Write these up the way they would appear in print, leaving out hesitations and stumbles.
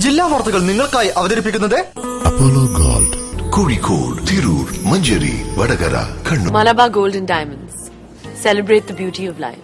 ജില്ലാ വാർത്തകൾ നിങ്ങൾക്കായി അവതരിപ്പിക്കുന്നത് Apollo gold, Kozhikode, Tirur, Manjeri, Vadakara, Kannur. Malabar Gold and Diamonds. Celebrate the beauty of life.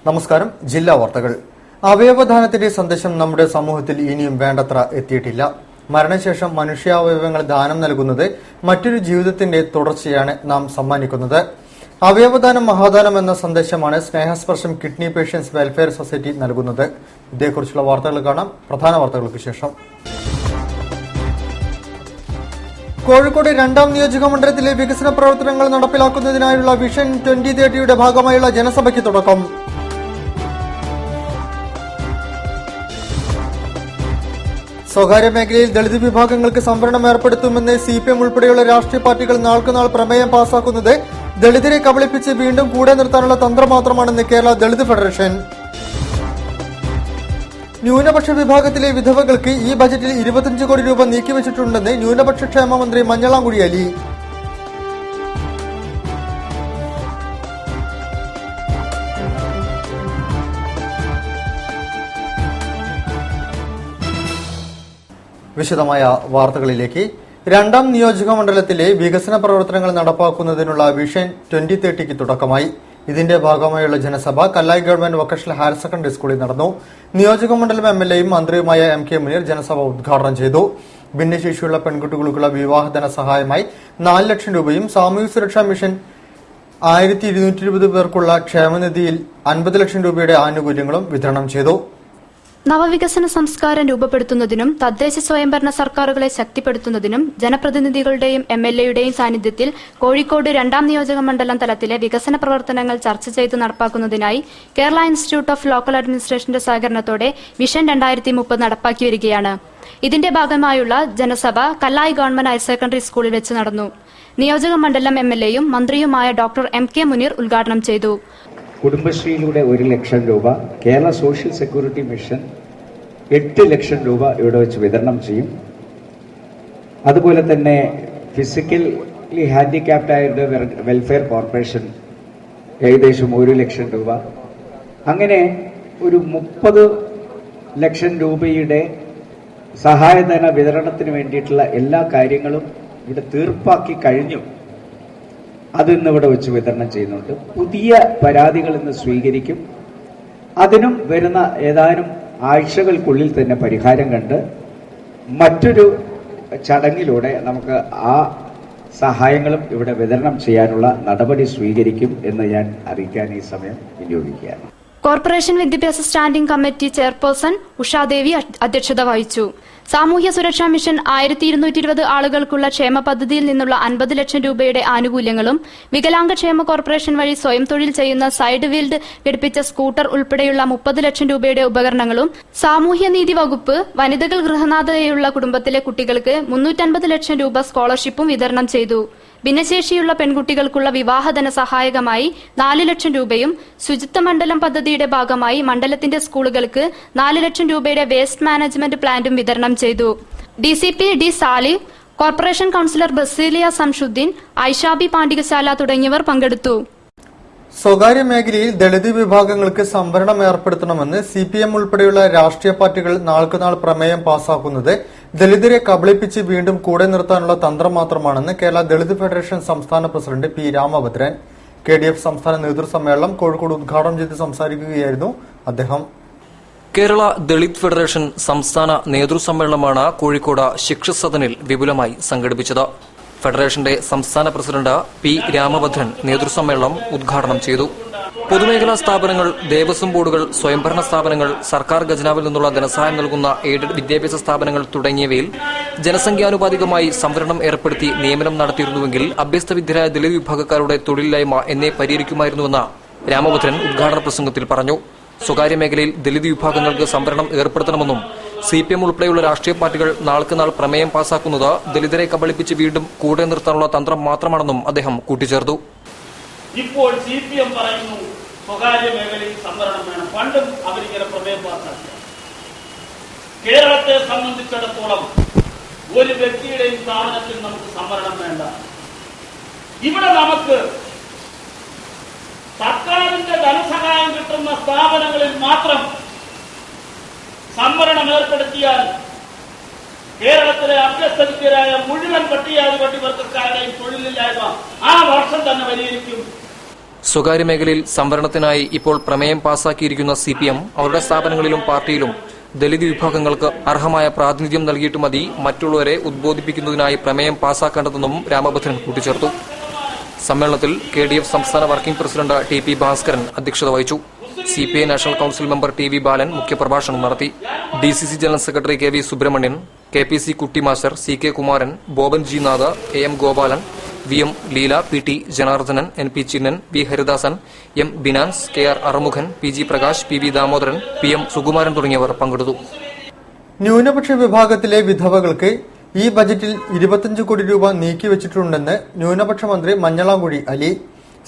നമസ്കാരം. ജില്ലാ വാർത്തകൾ. അവയവദാനത്തിന്റെ സന്ദേശം നമ്മുടെ സമൂഹത്തിൽ ഇനിയും വേണ്ടത്ര എത്തിയിട്ടില്ല. മരണശേഷം മനുഷ്യാവയവങ്ങൾ ദാനം നൽകുന്നത് മറ്റൊരു ജീവിതത്തിന്റെ തുടർച്ചയാണ് നാം സമ്മാനിക്കുന്നത്. അവയവദാനം മഹാദാനം എന്ന സന്ദേശമാണ് സ്നേഹസ്പർശം കിഡ്നി പേഷ്യൻസ് വെൽഫെയർ സൊസൈറ്റി നൽകുന്നത്. ഇതേക്കുറിച്ചുള്ള വാർത്തകൾ കാണാം പ്രധാന വാർത്തകൾക്ക് ശേഷം. കോഴിക്കോട് 2ാം നിയോജക മണ്ഡലത്തിലെ വികസന പ്രവർത്തനങ്ങൾ നടപ്പിലാക്കുന്നതിനായുള്ള വിഷൻ 2030യുടെ ഭാഗമായുള്ള ജനസഭയ്ക്ക് തുടക്കം. സ്വകാര്യ മേഖലയിൽ ദളിത് വിഭാഗങ്ങൾക്ക് സംവരണം ഏർപ്പെടുത്തുമെന്ന് CPM ഉൾപ്പെടെയുള്ള രാഷ്ട്രീയ പാർട്ടികൾ നാൾക്കുനാൾ പ്രമേയം പാസാക്കുന്നത് ദളിതരെ കബളിപ്പിച്ച് വീണ്ടും കൂടെ നിർത്താനുള്ള തന്ത്രം മാത്രമാണെന്ന് കേരള ദളിത് ഫെഡറേഷൻ. ന്യൂനപക്ഷ വിഭാഗത്തിലെ വിധവകൾക്ക് ഈ ബജറ്റിൽ 25 കോടി രൂപ നീക്കിവച്ചിട്ടുണ്ടെന്ന് ന്യൂനപക്ഷ ക്ഷേമ മന്ത്രി മഞ്ഞളാംകുടി അലി. വിശദമായ വാർത്തകളിലേക്ക്. 2ാം നിയോജക മണ്ഡലത്തിലെ വികസന പ്രവർത്തനങ്ങൾ നടപ്പാക്കുന്നതിനുള്ള വിഷൻ 2030ക്ക് തുടക്കമായി. ഇതിന്റെ ഭാഗമായുള്ള ജനസഭ കല്ലായി ഗവൺമെന്റ് വൊക്കേഷണൽ ഹയർ സെക്കൻഡറി സ്കൂളിൽ നടന്നു. നിയോജക മണ്ഡലം MLAയും മന്ത്രിയുമായ MK മുനീർ ജനസഭ ഉദ്ഘാടനം ചെയ്തു. ഭിന്നശേഷിയുള്ള പെൺകുട്ടികൾക്കുള്ള വിവാഹധന സഹായമായി 4 ലക്ഷം രൂപയും സാമൂഹ്യ സുരക്ഷാ മിഷൻ 1220 പേർക്കുള്ള ക്ഷേമനിധിയിൽ 50 ലക്ഷം രൂപയുടെ ആനുകൂല്യങ്ങളും വിതരണം ചെയ്തു. നവവികസന സംസ്കാരം രൂപപ്പെടുത്തുന്നതിനും തദ്ദേശ സ്വയംഭരണ സർക്കാരുകളെ ശക്തിപ്പെടുത്തുന്നതിനും ജനപ്രതിനിധികളുടെയും MLAയുടെയും സാന്നിധ്യത്തിൽ കോഴിക്കോട് 2ാം നിയോജക മണ്ഡലം തലത്തിലെ വികസന പ്രവർത്തനങ്ങൾ ചർച്ച ചെയ്ത് നടപ്പാക്കുന്നതിനായി കേരള ഇൻസ്റ്റിറ്റ്യൂട്ട് ഓഫ് ലോക്കൽ അഡ്മിനിസ്ട്രേഷന്റെ സഹകരണത്തോടെ വിഷൻ 2030 നടപ്പാക്കി വരികയാണ്. ഇതിന്റെ ഭാഗമായുള്ള ജനസഭ കല്ലായി ഗവൺമെന്റ് ഹയർ സെക്കൻഡറി സ്കൂളിൽ വെച്ച് നടന്നു. നിയോജക മണ്ഡലം MLAയും മന്ത്രിയുമായ ഡോക്ടർ MK മുനീർ ഉദ്ഘാടനം ചെയ്തു. കുടുംബശ്രീയിലൂടെ 1 ലക്ഷം രൂപ, കേരള സോഷ്യൽ സെക്യൂരിറ്റി മിഷൻ 8 ലക്ഷം രൂപ ഇവിടെ വെച്ച് വിതരണം ചെയ്യും. അതുപോലെ തന്നെ ഫിസിക്കലി ഹാൻഡിക്യാപ്റ്റായവരുടെ വെൽഫെയർ കോർപ്പറേഷൻ ഏകദേശം 1 ലക്ഷം രൂപ, അങ്ങനെ ഒരു 30 ലക്ഷം രൂപയുടെ സഹായധന വിതരണത്തിന് വേണ്ടിയിട്ടുള്ള എല്ലാ കാര്യങ്ങളും ഇവിടെ തീർപ്പാക്കി കഴിഞ്ഞു. അതിന്ന് ഇവിടെ വെച്ച് വിതരണം ചെയ്യുന്നുണ്ട്. പുതിയ പരാതികൾ ഇന്ന് സ്വീകരിക്കും. അതിനും വരുന്ന ഏതാനും ആഴ്ചകൾക്കുള്ളിൽ തന്നെ പരിഹാരം കണ്ട് മറ്റൊരു ചടങ്ങിലൂടെ നമുക്ക് ആ സഹായങ്ങളും ഇവിടെ വിതരണം ചെയ്യാനുള്ള നടപടി സ്വീകരിക്കും എന്ന് ഞാൻ അറിയിക്കാൻ ഈ സമയം വിനിയോഗിക്കുകയാണ്. കോർപ്പറേഷൻ വിദ്യാഭ്യാസ സ്റ്റാൻഡിംഗ് കമ്മിറ്റി ചെയർപേഴ്സൺ ഉഷാദേവി അധ്യക്ഷത വഹിച്ചു. സാമൂഹ്യ സുരക്ഷാ മിഷൻ 1220 ആളുകൾക്കുള്ള ക്ഷേമ പദ്ധതിയിൽ നിന്നുള്ള 50 ലക്ഷം രൂപയുടെ ആനുകൂല്യങ്ങളും വികലാംഗ ക്ഷേമ കോർപ്പറേഷൻ വഴി സ്വയം തൊഴിൽ ചെയ്യുന്ന സൈഡ് വീൽഡ് ഘടിപ്പിച്ച സ്കൂട്ടർ ഉൾപ്പെടെയുള്ള 30 ലക്ഷം രൂപയുടെ ഉപകരണങ്ങളും, സാമൂഹ്യനീതി വകുപ്പ് വനിതകൾ ഗൃഹനാഥയുള്ള കുടുംബത്തിലെ കുട്ടികൾക്ക് 350 ലക്ഷം രൂപ സ്കോളർഷിപ്പും വിതരണം ചെയ്തു. ഭിന്നശേഷിയുള്ള പെൺകുട്ടികൾക്കുള്ള വിവാഹധന സഹായകമായി 4 ലക്ഷം രൂപയും ശുചിത്വ മണ്ഡലം പദ്ധതിയുടെ ഭാഗമായി മണ്ഡലത്തിന്റെ സ്കൂളുകൾക്ക് 4 ലക്ഷം രൂപയുടെ വേസ്റ്റ് മാനേജ്മെന്റ് പ്ലാന്റും വിതരണം ചെയ്തു. DCP D Salih, corporation councillor Basilia Shamsudheen, Aishabi Pandikasala തുടങ്ങിയവർ പങ്കെടുത്തു. സ്വകാര്യ മേഖലയിൽ ദളിത് വിഭാഗങ്ങൾക്ക് സംവരണം ഏർപ്പെടുത്തണമെന്ന് CPM ഉൾപ്പെടെയുള്ള രാഷ്ട്രീയ പാർട്ടികൾ നാൾക്കുനാൾ പ്രമേയം പാസാക്കുന്നത് ദളിതരെ കബളിപ്പിച്ച് വീണ്ടും കൂടെ നിർത്താനുള്ള തന്ത്രം മാത്രമാണെന്ന് കേരള ദളിത് ഫെഡറേഷൻ സംസ്ഥാന പ്രസിഡന്റ് P രാമഭദ്രൻ. KDF സംസ്ഥാന നേതൃസമ്മേളനം കോഴിക്കോട് ഉദ്ഘാടനം ചെയ്ത് സംസാരിക്കുകയായിരുന്നു അദ്ദേഹം. കേരള ദളിത് ഫെഡറേഷൻ സംസ്ഥാന നേതൃസമ്മേളനമാണ് കോഴിക്കോട് ശിക്ഷസദനിൽ വിപുലമായി സംഘടിപ്പിച്ചത്. ഫെഡറേഷന്റെ സംസ്ഥാന പ്രസിഡന്റ് P രാമഭദ്രൻ നേതൃസമ്മേളനം ഉദ്ഘാടനം ചെയ്തു. പൊതുമേഖലാ സ്ഥാപനങ്ങൾ, ദേവസ്വം ബോർഡുകൾ, സ്വയംഭരണ സ്ഥാപനങ്ങൾ, സർക്കാർ ഖജനാവിൽ നിന്നുള്ള ധനസഹായം നൽകുന്ന എയ്ഡഡ് വിദ്യാഭ്യാസ സ്ഥാപനങ്ങൾ തുടങ്ങിയവയിൽ ജനസംഖ്യാനുപാതികമായി സംവരണം ഏർപ്പെടുത്തി നിയമനം നടത്തിയിരുന്നുവെങ്കിൽ അഭ്യസ്തവിദ്യരായ ദളിത് വിഭാഗക്കാരുടെ തൊഴിലില്ലായ്മ എന്നെ പരിഹരിക്കുമായിരുന്നുവെന്ന് രാമഭദ്രൻ ഉദ്ഘാടന പ്രസംഗത്തിൽ പറഞ്ഞു. സ്വകാര്യ മേഖലയിൽ ദളിത് വിഭാഗങ്ങൾക്ക് സംവരണം ഏർപ്പെടുത്തണമെന്നും CPM ഉൾപ്പെടെയുള്ള രാഷ്ട്രീയ പാർട്ടികൾ നാൾക്കുനാൾ പ്രമേയം പാസാക്കുന്നത് ദളിതരെ കബളിപ്പിച്ച് വീണ്ടും കൂടെ നിർത്താനുള്ള തന്ത്രം മാത്രമാണെന്നും അദ്ദേഹം കൂട്ടിച്ചേർത്തു. ഇപ്പോൾ CPM പറയുന്നു സ്വകാര്യ മേഖലയിൽ സംവരണം വേണം. പണ്ടും അവരിങ്ങനെ പ്രമേയം പാസാക്കി. കേരളത്തെ സംബന്ധിച്ചിടത്തോളം ഒരു വ്യക്തിയുടെയും സ്ഥാപനത്തിൽ നമുക്ക് സംവരണം വേണ്ട. ഇവിടെ നമുക്ക് സർക്കാരിന്റെ ധനസഹായം കിട്ടുന്ന സ്ഥാപനങ്ങളിൽ മാത്രം സംവരണം ഏർപ്പെടുത്തിയാൽ കേരളത്തിലെ അഭ്യസ്തവിദ്യരായ മുഴുവൻ പട്ടികജാതി വർഗക്കാരുടെയും തൊഴിലില്ലായ്മ ആ വർഷം തന്നെ പരിഹരിക്കും. സ്വകാര്യ മേഖലയിൽ സംവരണത്തിനായി ഇപ്പോൾ പ്രമേയം പാസാക്കിയിരിക്കുന്ന CPM അവരുടെ സ്ഥാപനങ്ങളിലും പാർട്ടിയിലും ദളിത് വിഭാഗങ്ങൾക്ക് അർഹമായ പ്രാതിനിധ്യം നൽകിയിട്ട് മതി മറ്റുള്ളവരെ ഉദ്ബോധിപ്പിക്കുന്നതിനായി പ്രമേയം പാസാക്കേണ്ടതെന്നും രാമഭദ്രൻ കൂട്ടിച്ചേർത്തു. സമ്മേളനത്തിൽ KDF സംസ്ഥാന വർക്കിംഗ് പ്രസിഡന്റ് TP ഭാസ്കരൻ അധ്യക്ഷത വഹിച്ചു. CPI national council member TV Balan മുഖ്യപ്രഭാഷണം നടത്തി. DCC general secretary KV Subramanian, KPC Kutty master, CK Kumaran, Boban G Nath, AM Gopalan, VM Leela, PT Janardhanan, NP Chinnan, V Haridasan, M Binans, KR Arumugham, PG Prakash, PV Damodaran, PM Sukumaran തുടങ്ങിയവർ പങ്കെടുത്തു. ന്യൂനപക്ഷ വിഭാഗത്തിലെ വിധവകൾക്ക് ഈ ബജറ്റിൽ 25 കോടി രൂപ നീക്കിവച്ചിട്ടുണ്ടെന്ന് ന്യൂനപക്ഷ മന്ത്രി മഞ്ഞളാംകുഴി അലി.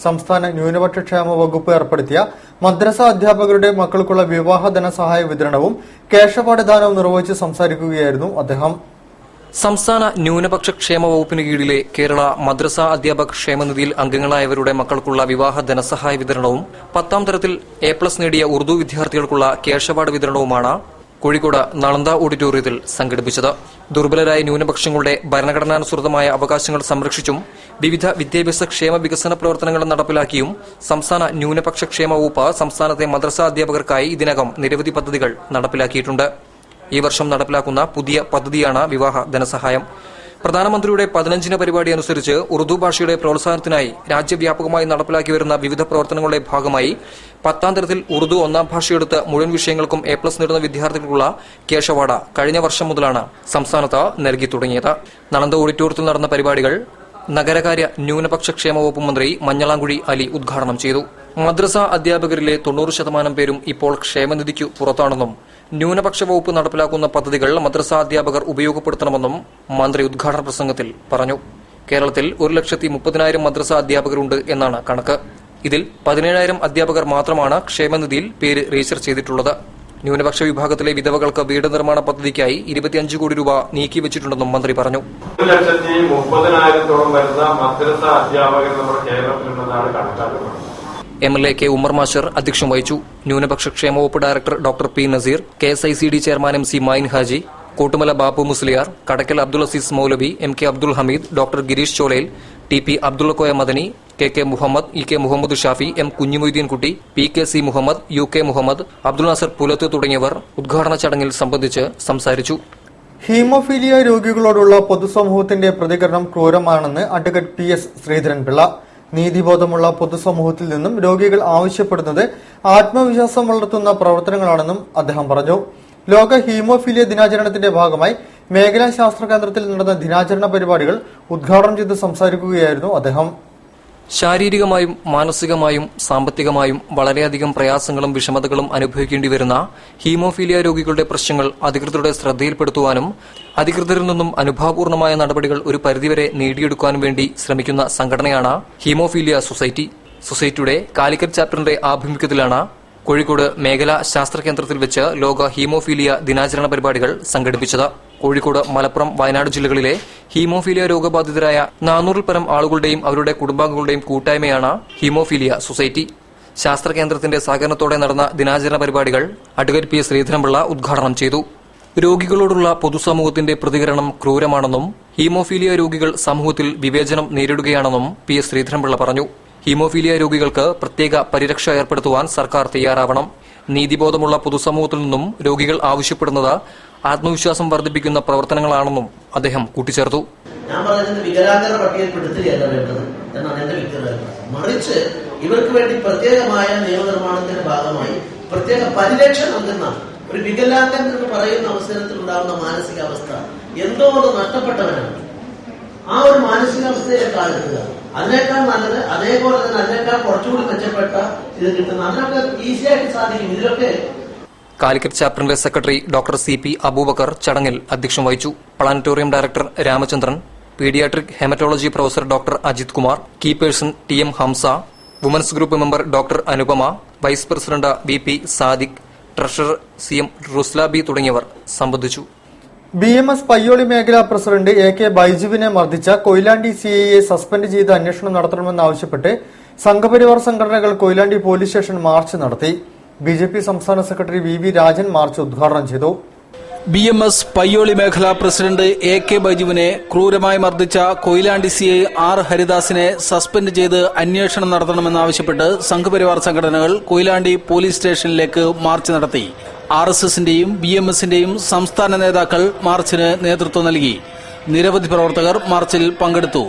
സംസ്ഥാന ന്യൂനപക്ഷ ക്ഷേമ വകുപ്പ് ഏർപ്പെടുത്തിയ മദ്രസ അധ്യാപകരുടെ മക്കൾക്കുള്ള വിവാഹ ധനസഹായ വിതരണവും കേശപാട് ദാനവും നിർവഹിച്ച് സംസാരിക്കുകയായിരുന്നു അദ്ദേഹം. സംസ്ഥാന ന്യൂനപക്ഷ ക്ഷേമ വകുപ്പിന് കീഴിലെ കേരള മദ്രസ അധ്യാപക ക്ഷേമനിധിയിൽ അംഗങ്ങളായവരുടെ മക്കൾക്കുള്ള വിവാഹ ധനസഹായ വിതരണവും 10ാം തരത്തിൽ A+ നേടിയ ഉറുദു വിദ്യാർത്ഥികൾക്കുള്ള കേശപാട് വിതരണവുമാണ് കോഴിക്കോട് നളന്ദ ഓഡിറ്റോറിയത്തിൽ സംഘടിപ്പിച്ചത്. ദുർബലരായ ന്യൂനപക്ഷങ്ങളുടെ ഭരണഘടനാനുസൃതമായ അവകാശങ്ങൾ സംരക്ഷിച്ചും വിവിധ വിദ്യാഭ്യാസ ക്ഷേമ വികസന പ്രവർത്തനങ്ങൾ നടപ്പിലാക്കിയും സംസ്ഥാന ന്യൂനപക്ഷ ക്ഷേമ വകുപ്പ് സംസ്ഥാനത്തെ മദ്രസ അധ്യാപകർക്കായി ഇതിനകം നിരവധി പദ്ധതികൾ നടപ്പിലാക്കിയിട്ടുണ്ട്. ഈ വർഷം നടപ്പിലാക്കുന്ന പുതിയ പദ്ധതിയാണ് വിവാഹ ധനസഹായം. പ്രധാനമന്ത്രിയുടെ 15 പരിപാടി അനുസരിച്ച് ഉറുദു ഭാഷയുടെ പ്രോത്സാഹനത്തിനായി രാജ്യവ്യാപകമായി നടപ്പിലാക്കി വരുന്ന വിവിധ പ്രവർത്തനങ്ങളുടെ ഭാഗമായി 10ാം തരത്തിൽ ഉറുദു 1ാം ഭാഷയെടുത്ത് മുഴുവൻ വിഷയങ്ങൾക്കും A+ നേടുന്ന വിദ്യാർത്ഥികൾക്കുള്ള കേശവാട കഴിഞ്ഞ വർഷം മുതലാണ് സംസ്ഥാനത്ത് നൽകി തുടങ്ങിയത്. നളന്ദ ഓഡിറ്റോറിയത്തിൽ നടന്ന പരിപാടികൾ നഗരകാര്യ ന്യൂനപക്ഷ ക്ഷേമ വകുപ്പ് മന്ത്രി മഞ്ഞളാംകുഴി അലി ഉദ്ഘാടനം ചെയ്തു. മദ്രസ അധ്യാപകരിലെ 90% പേരും ഇപ്പോൾ ക്ഷേമനിധിക്കു പുറത്താണെന്നും ന്യൂനപക്ഷ വകുപ്പ് നടപ്പിലാക്കുന്ന പദ്ധതികൾ മദ്രസ അധ്യാപകർ ഉപയോഗപ്പെടുത്തണമെന്നും മന്ത്രി ഉദ്ഘാടന പ്രസംഗത്തിൽ പറഞ്ഞു. കേരളത്തിൽ 1,30,000 മദ്രസ അധ്യാപകരുണ്ട് എന്നാണ് കണക്ക്. ഇതിൽ 17,000 അധ്യാപകർ മാത്രമാണ് ക്ഷേമനിധിയിൽ പേര് രജിസ്റ്റർ ചെയ്തിട്ടുള്ളത്. ന്യൂനപക്ഷ വിഭാഗത്തിലെ വിധവകൾക്ക് വീട് നിർമ്മാണ പദ്ധതിക്കായി 25 കോടി രൂപ നീക്കിവച്ചിട്ടുണ്ടെന്നും മന്ത്രി പറഞ്ഞു. 1,30,000 വരുന്ന മദ്രസ അധ്യാപകർ നമ്മുടെ കേരളത്തിലുണ്ടെന്നാണ് കണക്കാക്കുന്നത്. MLA K ഉമ്മർ മാസ്റ്റർ അധ്യക്ഷം വഹിച്ചു. ന്യൂനപക്ഷ ക്ഷേമ വകുപ്പ് director doctor P Naseer, KSICD chairman MC Mayin Haji, Kottumala Bappu Musliyar, Kadakkal Abdul Azeez Moulavi, MK Abdul Hameed, doctor Girish Cholayil, TP Abdul Koya Madani, KK Muhammad, EK Muhammad Shafi, M Kunhimoideen Kutty, PKC Muhammad, UK Muhammad, Abdul Nasar Pulath തുടങ്ങിയവർ ഉദ്ഘാടന ചടങ്ങിൽ സംബന്ധിച്ച് സംസാരിച്ചു. ഹീമോഫീലിയ രോഗികളോടുള്ള പൊതുസമൂഹത്തിന്റെ പ്രതികരണം ക്രൂരമാണെന്ന് അഡ്വക്കേറ്റ് PS ശ്രീധരൻപിള്ള. നീതിബോധമുള്ള പൊതുസമൂഹത്തിൽ നിന്നും രോഗികൾ ആവശ്യപ്പെടുന്നത് ആത്മവിശ്വാസം വളർത്തുന്ന പ്രവർത്തനങ്ങളാണെന്നും അദ്ദേഹം പറഞ്ഞു. ലോക ഹീമോഫീലിയ ദിനാചരണത്തിന്റെ ഭാഗമായി മേഖലാ ശാസ്ത്ര കേന്ദ്രത്തിൽ നടന്ന ദിനാചരണ പരിപാടികൾ ഉദ്ഘാടനം ചെയ്ത് സംസാരിക്കുകയായിരുന്നു അദ്ദേഹം. ശാരീരികമായും മാനസികമായും സാമ്പത്തികമായും വളരെയധികം പ്രയാസങ്ങളും വിഷമതകളും അനുഭവിക്കേണ്ടി വരുന്ന ഹീമോഫീലിയ രോഗികളുടെ പ്രശ്നങ്ങൾ അധികൃതരുടെ ശ്രദ്ധയിൽപ്പെടുത്തുവാനും അധികൃതരിൽ നിന്നും അനുഭാവപൂർണമായ നടപടികൾ ഒരു പരിധിവരെ നേടിയെടുക്കാനും വേണ്ടി ശ്രമിക്കുന്ന സംഘടനയാണ് ഹീമോഫീലിയ സൊസൈറ്റി. സൊസൈറ്റിയുടെ കാലിക്കറ്റ് ചാപ്റ്ററിന്റെ ആഭിമുഖ്യത്തിലാണ് കോഴിക്കോട് മേഖലാ ശാസ്ത്ര കേന്ദ്രത്തിൽ വെച്ച് ലോക ഹീമോഫീലിയ ദിനാചരണ പരിപാടികൾ സംഘടിപ്പിച്ചത്. കോഴിക്കോട്, മലപ്പുറം, വയനാട് ജില്ലകളിലെ ഹീമോഫീലിയ രോഗബാധിതരായ 400-ൽ പരം ആളുകളുടെയും അവരുടെ കുടുംബാംഗങ്ങളുടെയും കൂട്ടായ്മയാണ് ഹീമോഫീലിയ സൊസൈറ്റി. ശാസ്ത്ര കേന്ദ്രത്തിന്റെ സഹകരണത്തോടെ നടന്ന ദിനാചരണ പരിപാടികൾ അഡ്വക്കേറ്റ് PS ശ്രീധരൻപിള്ള ഉദ്ഘാടനം ചെയ്തു. രോഗികളോടുള്ള പൊതുസമൂഹത്തിന്റെ പ്രതികരണം ക്രൂരമാണെന്നും ഹീമോഫീലിയ രോഗികൾ സമൂഹത്തിൽ വിവേചനം നേരിടുകയാണെന്നും PS ശ്രീധരൻപിള്ള പറഞ്ഞു. ഹീമോഫീലിയ രോഗികൾക്ക് പ്രത്യേക പരിരക്ഷ ഏർപ്പെടുത്തുവാൻ സർക്കാർ തയ്യാറാവണം. നീതിബോധമുള്ള പൊതുസമൂഹത്തിൽ നിന്നും രോഗികൾ ആവശ്യപ്പെടുന്നത് ആത്മവിശ്വാസം വർദ്ധിപ്പിക്കുന്ന പ്രവർത്തനങ്ങളാണെന്നും അദ്ദേഹം കൂട്ടിച്ചേർത്തു. ഞാൻ പറയുന്നത് വികലാംഗരുടെ പട്ടികയിൽപ്പെടുത്തുകയല്ല വേണ്ടത് എന്നാണ് എന്റെ വ്യക്തിഗത അഭിപ്രായം. മറിച്ച് ഇവർക്ക് വേണ്ടി പ്രത്യേകമായ നിയമനിർമ്മാണത്തിന്റെ ഭാഗമായി പ്രത്യേക പരിരക്ഷ നൽകുന്ന ഒരു വികലാംഗൻ എന്ന് പറയുന്ന അവസരത്തിൽ ഉണ്ടാകുന്ന മാനസികാവസ്ഥ എന്തോ ഒന്ന് നഷ്ടപ്പെട്ടവനാണ്. ആ ഒരു മാനസികാവസ്ഥയിലേക്ക് ആളുക. അതിനേക്കാൾ നല്ലത് അതേപോലെ തന്നെ അതിനേക്കാൾ കുറച്ചുകൂടി മെച്ചപ്പെട്ട ഇത് കിട്ടുന്ന അതിനൊക്കെ ഈസിയായിട്ട് സാധിക്കും. ഇതിലൊക്കെ കാലിക്കറ്റ് ചാപ്റ്ററിലെ സെക്രട്ടറി ഡോക്ടർ CP അബൂബക്കർ ചടങ്ങിൽ അധ്യക്ഷം വഹിച്ചു. Planetarium director Ramachandran, paediatric haematology professor doctor Ajith Kumar, key person TM Hamza, women's group member doctor Anupama, vice president VP Sadiq, treasurer CM Ruslabi തുടങ്ങിയവർ സംബന്ധിച്ചു. BMS പയ്യോളി മേഖലാ പ്രസിഡന്റ് AK ബൈജുവിനെ മർദ്ദിച്ച കൊയിലാണ്ടി CIയെ സസ്പെൻഡ് ചെയ്ത് അന്വേഷണം നടത്തണമെന്നാവശ്യപ്പെട്ട് സംഘപരിവാർ സംഘടനകൾ കൊയിലാണ്ടി പോലീസ് സ്റ്റേഷൻ മാർച്ച് നടത്തി. BJP സംസ്ഥാന സെക്രട്ടറി VV രാജൻ മാർച്ച് ഉദ്ഘാടനം ചെയ്തു. BMS പയ്യോളി മേഖലാ പ്രസിഡന്റ് AK ബൈജുവിനെ ക്രൂരമായി മർദ്ദിച്ച കൊയിലാണ്ടി CI R ഹരിദാസിനെ സസ്പെൻഡ് ചെയ്ത് അന്വേഷണം നടത്തണമെന്നാവശ്യപ്പെട്ട് സംഘപരിവാർ സംഘടനകൾ കൊയിലാണ്ടി പോലീസ് സ്റ്റേഷനിലേക്ക് മാർച്ച് നടത്തി. RSSന്റെയും BMSന്റെയും സംസ്ഥാന നേതാക്കൾ മാർച്ചിന് നേതൃത്വം നൽകി. നിരവധി പ്രവർത്തകർ മാർച്ചിൽ പങ്കെടുത്തു.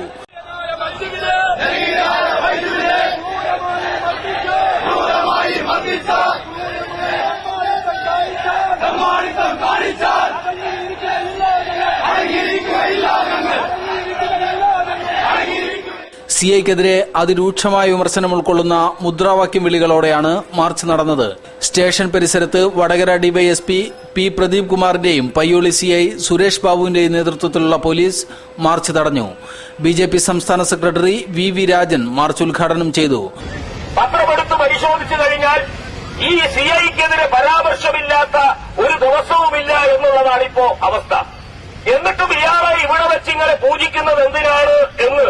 CIക്കെതിരെ അതിരൂക്ഷമായ വിമർശനം ഉൾക്കൊള്ളുന്ന മുദ്രാവാക്യം വിളികളോടെയാണ് മാർച്ച് നടന്നത്. സ്റ്റേഷൻ പരിസരത്ത് Vadakara DYSP P Pradeep കുമാറിന്റെയും Payyoli CI Suresh ബാബുവിന്റെയും നേതൃത്വത്തിലുള്ള പോലീസ് മാർച്ച് തടഞ്ഞു. BJP സംസ്ഥാന സെക്രട്ടറി VV രാജൻ മാർച്ച് ഉദ്ഘാടനം ചെയ്തു. പത്രമെടുത്ത് പരിശോധിച്ചു കഴിഞ്ഞാൽ ഈ CIക്കെതിരെ പരാമർശമില്ലാത്ത ഒരു ദിവസവുമില്ല എന്നുള്ളതാണ് ഇപ്പോ അവസ്ഥ. എന്നിട്ടും ഇയാളെ ഇവിടെ വെച്ച് ഇങ്ങനെ പൂജിക്കുന്നത് എന്തിനാണ് എന്ന്